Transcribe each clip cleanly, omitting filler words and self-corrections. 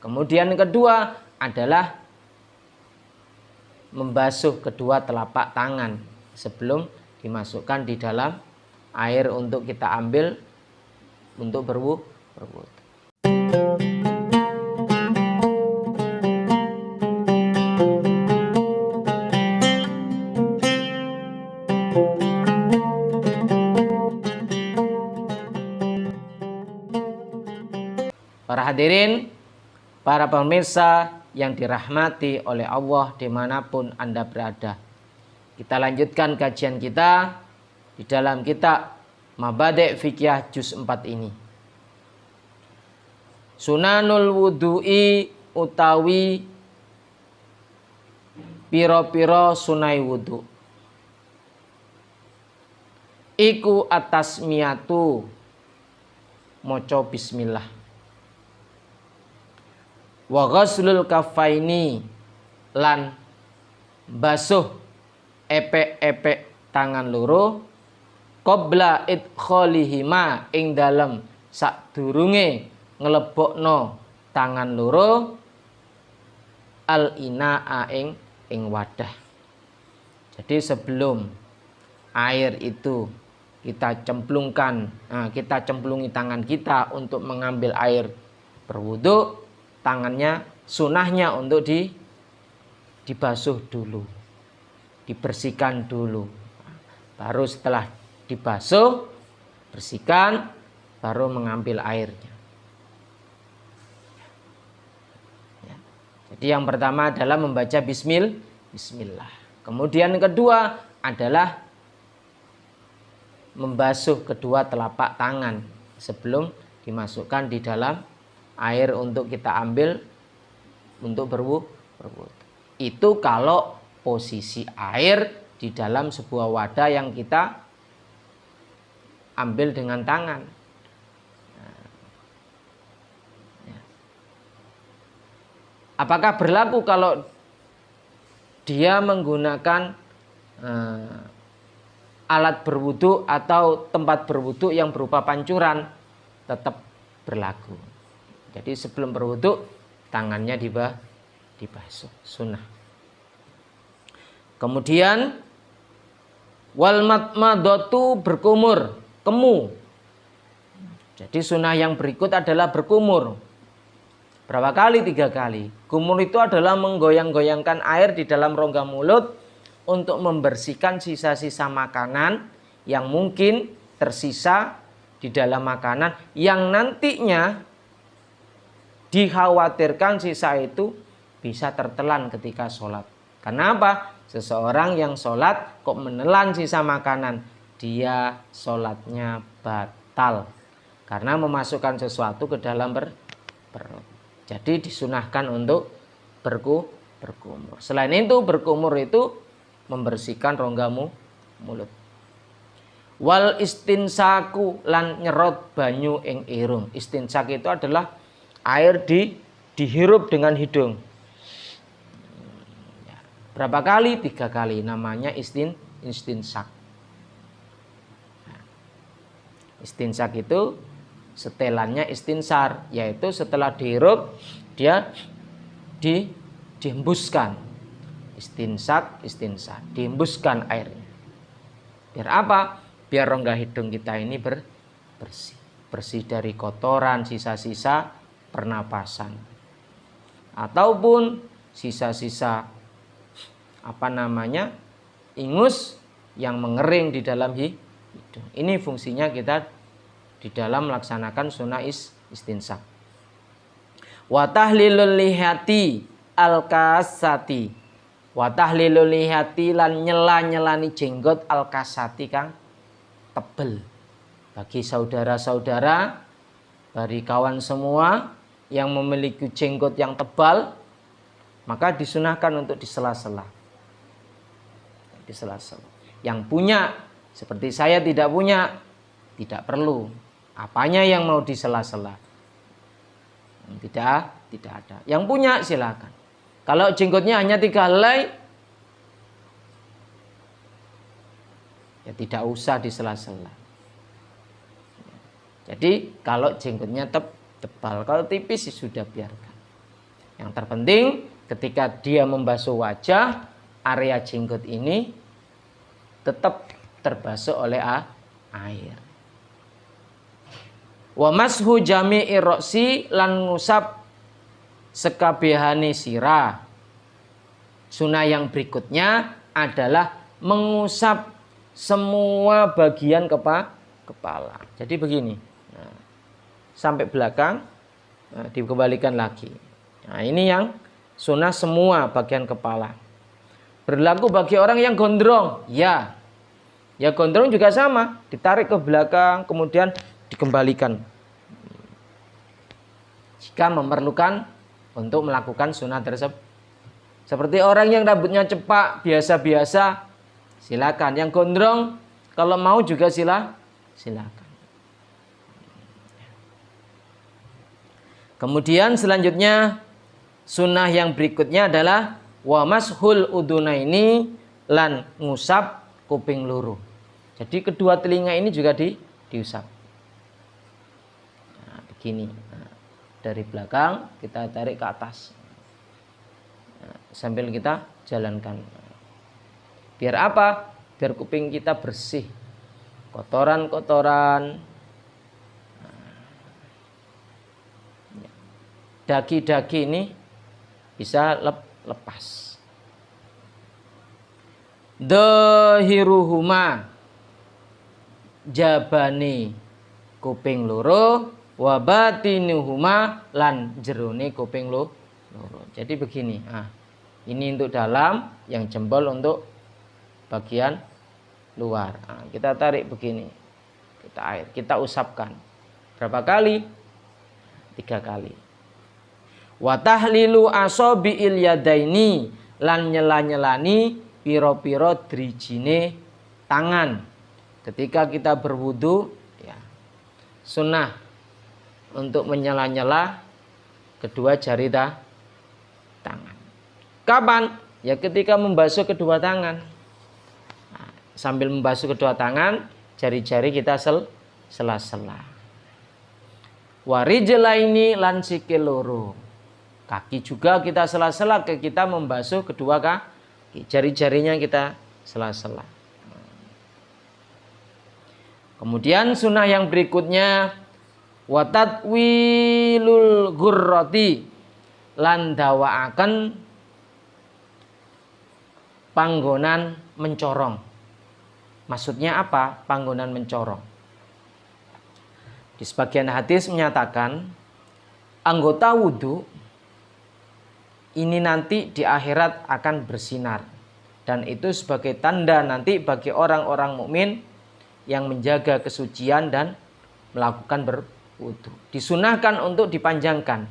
Kemudian kedua adalah membasuh kedua telapak tangan sebelum dimasukkan di dalam air untuk kita ambil untuk berwudu. Para hadirin, para pemirsa yang dirahmati oleh Allah dimanapun Anda berada. Kita lanjutkan kajian kita di dalam kitab Mabadi' Fiqh Juz 4 ini. Sunanul wudu'i utawi piro-piro sunai wudu. Iku atasmiyatu moco bismillah. Wa ghaslul kafaini lan basuh epek-epek tangan loro qabla idkhalihima ing dalem sadurunge nglebokno tangan loro al inaa ing wadah. Jadi sebelum air itu kita cemplungkan, kita cemplungi tangan kita untuk mengambil air berwudu, tangannya sunahnya untuk dibasuh dulu, dibersihkan dulu. Baru setelah dibasuh, bersihkan, baru mengambil airnya. Ya. Jadi yang pertama adalah membaca bismillah. Kemudian yang kedua adalah membasuh kedua telapak tangan sebelum dimasukkan di dalam air untuk kita ambil untuk berwudu. Itu kalau posisi air di dalam sebuah wadah yang kita ambil dengan tangan. Apakah berlaku kalau dia menggunakan alat berwudu atau tempat berwudu yang berupa pancuran? Tetap berlaku. Jadi sebelum berwudu tangannya dibasuh, sunnah. Kemudian wal madmadatu berkumur, kemu. Jadi sunnah yang berikut adalah berkumur. Berapa kali? 3 kali. Kumur itu adalah menggoyang-goyangkan air di dalam rongga mulut untuk membersihkan sisa-sisa makanan yang mungkin tersisa di dalam makanan yang nantinya dikhawatirkan sisa itu bisa tertelan ketika sholat. Kenapa? Seseorang yang sholat kok menelan sisa makanan, dia sholatnya batal. Karena memasukkan sesuatu ke dalam perut. Jadi disunahkan untuk berkumur. Selain itu berkumur itu membersihkan rongga mulut. Wal istinsaku lan nyerot banyu ing irung. Istinsak itu adalah air dihirup dengan hidung. Berapa kali? 3 kali. Namanya istinsak. Istinsak itu setelannya istinsar, yaitu setelah dihirup dia dihembuskan. Istinsak, dihembuskan airnya. Biar apa? Biar rongga hidung kita ini bersih. Bersih dari kotoran, sisa-sisa pernapasan ataupun sisa-sisa ingus yang mengering di dalam hidung. Ini fungsinya kita di dalam melaksanakan sunnah istinsak. Wa tahlilul lihati al-kasati. Wa tahlilul lihati lan nyela-nyelani jenggot al-kasati kang tebel. Bagi saudara-saudara, bagi kawan semua yang memiliki jenggot yang tebal, maka disunahkan untuk disela-sela. Yang punya, seperti saya tidak punya, tidak perlu. Apanya yang mau disela-sela? Tidak ada. Yang punya silakan. Kalau jenggotnya hanya 3 helai, ya tidak usah disela-sela. Jadi kalau jenggotnya tebal, kalau tipis sudah biarkan. Yang terpenting ketika dia membasuh wajah, area jenggot ini tetap terbasuh oleh air. Wa mashu jami'i ra'si lan ngusap sekabehane sirah. Sunnah yang berikutnya adalah mengusap semua bagian kepala. Jadi begini, nah, sampai belakang, nah, dikembalikan lagi. Nah, ini yang sunnah semua bagian kepala. Berlaku bagi orang yang gondrong, ya gondrong juga sama, ditarik ke belakang, kemudian dikembalikan. Jika memerlukan untuk melakukan sunnah tersebut. Seperti orang yang rambutnya cepak, biasa-biasa, silakan. Yang gondrong, kalau mau juga silakan. Kemudian selanjutnya, sunnah yang berikutnya adalah wa mashul udunaini lan ngusap kuping loro. Jadi kedua telinga ini juga diusap. Nah, begini. Nah, dari belakang kita tarik ke atas. Sambil kita jalankan. Biar apa? Biar kuping kita bersih. Kotoran-kotoran, daki-daki ini bisa lepas. Dhahiruhuma jabani kuping loro wa batinuhuma lan jerone kuping loro. Jadi begini, ini untuk dalam, yang jempol untuk bagian luar. Nah, kita tarik begini, kita usapkan. Berapa kali? 3 kali. Wa tahlilu asabi'il yadaini lan nyela-nyelani piro-piro drijine tangan. Ketika kita berwudu, ya, sunnah untuk menyela-nyela kedua jari tangan. Kapan? Ya ketika membasuh kedua tangan. Nah, sambil membasuh kedua tangan, jari-jari kita sela-sela. Warijlaini lan sikil loro. Kaki juga kita sela-sela, kita membasuh kedua kaki. Jari-jarinya kita sela-sela. Kemudian sunnah yang berikutnya watatwilul ghurrati lan dawaaken panggonan mencorong. Maksudnya apa? Panggonan mencorong. Di sebagian hadis menyatakan anggota wudhu ini nanti di akhirat akan bersinar. Dan itu sebagai tanda nanti bagi orang-orang mukmin yang menjaga kesucian dan melakukan berwudhu. Disunahkan untuk dipanjangkan.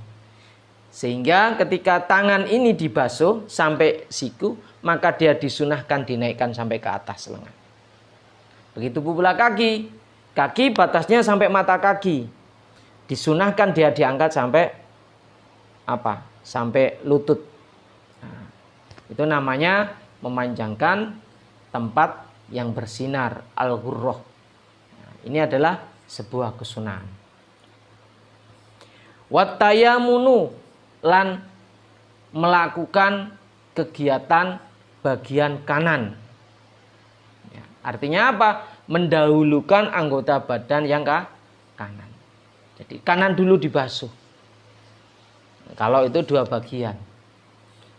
Sehingga ketika tangan ini dibasuh sampai siku, maka dia disunahkan dinaikkan sampai ke atas lengan. Begitu pula kaki. Kaki batasnya sampai mata kaki. Disunahkan dia diangkat sampai apa? Sampai lutut. Nah, itu namanya memanjangkan tempat yang bersinar, al-ghurrah. Nah, ini adalah sebuah kesunahan. Wattayamunu lan melakukan kegiatan bagian kanan. Ya, artinya apa? Mendahulukan anggota badan yang kanan. Jadi kanan dulu dibasuh. Kalau itu 2 bagian.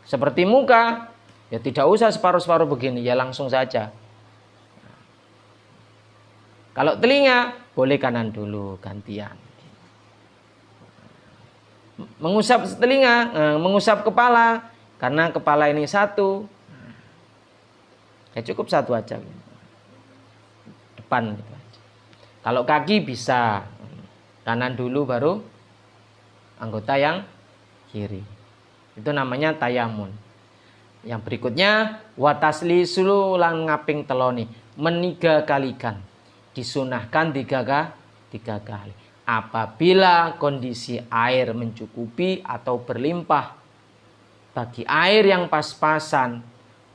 Seperti muka, ya tidak usah separuh-separuh begini, ya langsung saja. Kalau telinga, boleh kanan dulu, gantian. Mengusap telinga, mengusap kepala, karena kepala ini 1. Ya cukup 1 aja. Depan gitu aja. Kalau kaki bisa kanan dulu baru anggota yang kiri. Itu namanya tayamun. Yang berikutnya watasli sulu lan ngaping teloni, meniga kalikan. Disunahkan 3 kali. Apabila kondisi air mencukupi atau berlimpah, bagi air yang pas-pasan,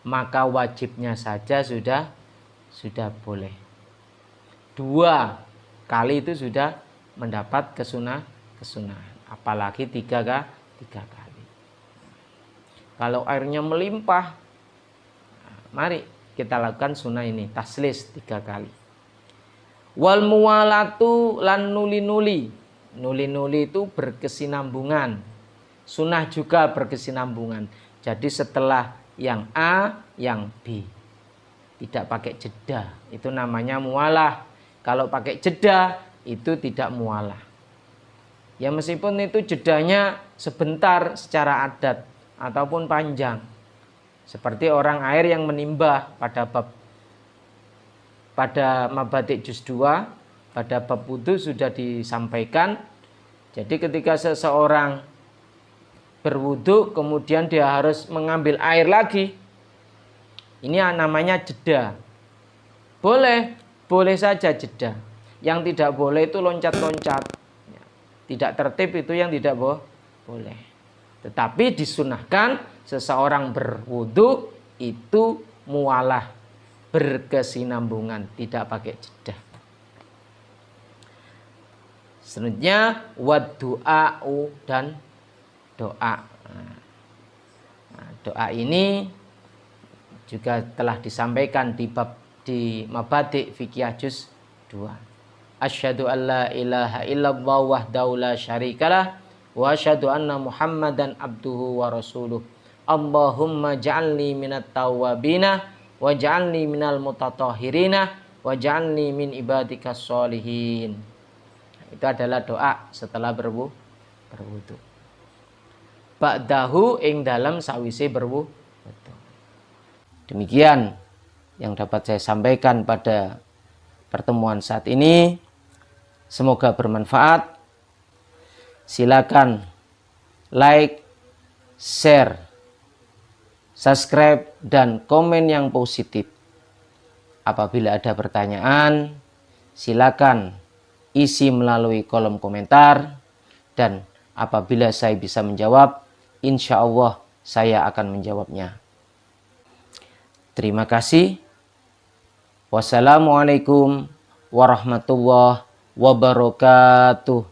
maka wajibnya saja sudah boleh. 2 kali itu sudah mendapat kesunahan. Apalagi 3 kali. Kalau airnya melimpah, mari kita lakukan sunnah ini, taslis 3 kali. Wal muwalatu lan nuli-nuli. Nuli-nuli itu berkesinambungan. Sunnah juga berkesinambungan. Jadi setelah yang A, yang B. Tidak pakai jeda. Itu namanya muwalah. Kalau pakai jeda, itu tidak muwalah. Ya meskipun itu jedanya sebentar secara adat ataupun panjang. Seperti orang air yang menimbah pada Mabadik juz 2, pada bab wudu sudah disampaikan. Jadi ketika seseorang berwudu kemudian dia harus mengambil air lagi, ini namanya jeda. Boleh saja jeda. Yang tidak boleh itu loncat-loncat. Tidak tertib itu yang tidak boleh. Tetapi disunahkan seseorang berwudu itu muwalah, berkesinambungan, tidak pakai jeda. Selanjutnya wadu'a'u dan doa. Doa ini juga telah disampaikan di Mabadik Fiqhiyah juz 2. Asyhadu an la ilaha illallah wahdahu la syarikalah wa asyhadu anna Muhammadan abduhu wa rasuluh. Allahumma ja'alni minat tawwabina wa ja'alni minal mutatahhirina wa ja'alni min ibadikas sholihin. Itu adalah doa setelah berwudu. Ba'dahu ing dalam sawise berwudu. Demikian yang dapat saya sampaikan pada pertemuan saat ini. Semoga bermanfaat. Silakan like, share, subscribe, dan komen yang positif. Apabila ada pertanyaan, silakan isi melalui kolom komentar. Dan apabila saya bisa menjawab, insya Allah saya akan menjawabnya. Terima kasih. Wassalamualaikum warahmatullahi wabarakatuh.